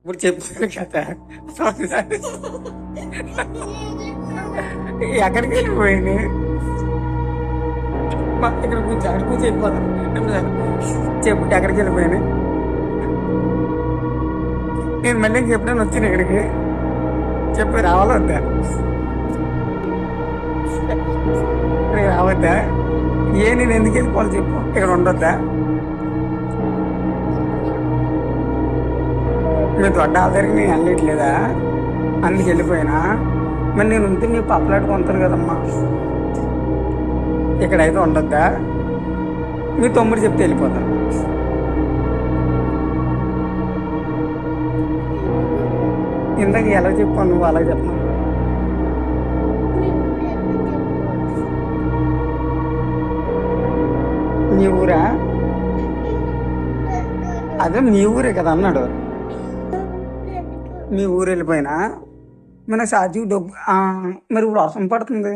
ఇప్పుడు చెప్పాను కదా. ఎక్కడికి వెళ్ళిపోయింది ఇక్కడ కూర్చో అక్కడ కూర్చో వెళ్ళిపోతాను. చెప్పు ఎక్కడికి వెళ్ళిపోయాను. నేను మళ్ళీ చెప్పడానికి వచ్చాను ఇక్కడికి. చెప్పి రావాలా వద్దా? ఇక్కడికి రావద్దా? నేను ఎందుకు వెళ్ళిపోవాలి చెప్పు. ఇక్కడ ఉండొద్దా? మీ దొడ్డ ఆధారికి నేను వెళ్ళట్లేదా? అందుకు వెళ్ళిపోయినా. మరి నేను ఉంటే నీ పప్పలాట కొంటాను కదమ్మా. ఇక్కడైతే ఉండొద్దా? మీ తమ్ముడు చెప్తే వెళ్ళిపోతాను. ఇందాక ఎలా చెప్పాను నువ్వు అలా చెప్పను. నీ ఊరా? అదే మీ ఊరే కదా అన్నాడు. మీ ఊరు వెళ్ళిపోయినా మన సాజీవ్ డబ్బు మరి ఇప్పుడు వర్షం పడుతుంది.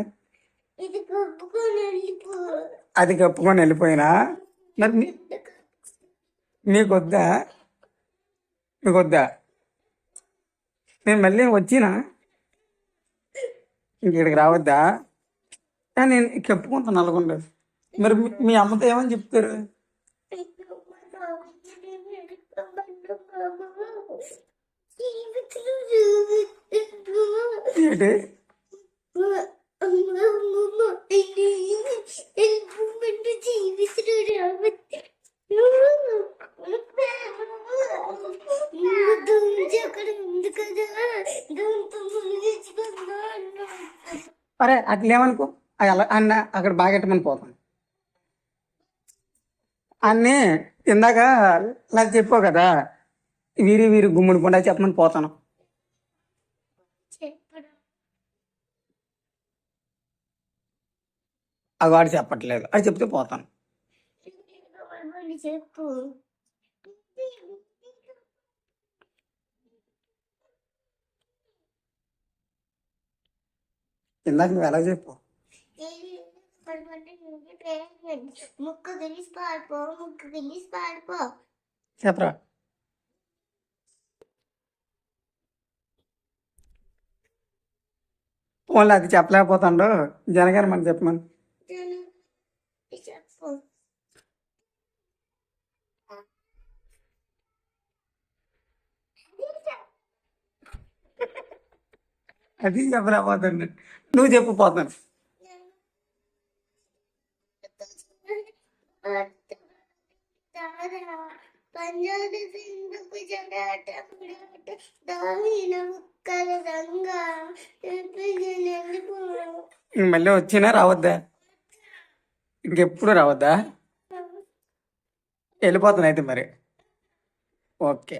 అది కప్పుకొని వెళ్ళిపోయినా మరి నీకొద్దా? నేను మళ్ళీ వచ్చినా ఇంటికి రావద్దా? నేను కప్పుకుంటాను నల్గొండ. మరి మీ అమ్మతో ఏమని చెప్తారు? ఏంటి అరే అట్లేమనుకో. అలా అన్న అక్కడ బాగెట్టమని పోతాను అన్నీ. ఇందాక నాకు చెప్పావు కదా వీరి గుమ్ముడి పండుగ చెప్పమని పోతాను. అది వాడు చెప్పట్లేదు. అది చెప్తే పోతాను. ఇందాక నువ్వు ఎలా చెప్పు. చెప్పరా. ఫోన్లో అది చెప్పలేకపోతాడు. జనగారు మనకు చెప్పమని. అది చెప్పలేకపోతాను. నువ్వు చెప్పు పోతాను. మళ్ళీ వచ్చినా రావద్దా? ఇంకెప్పుడు రావద్దా? వెళ్ళిపోతాను అయితే మరి. ఓకే.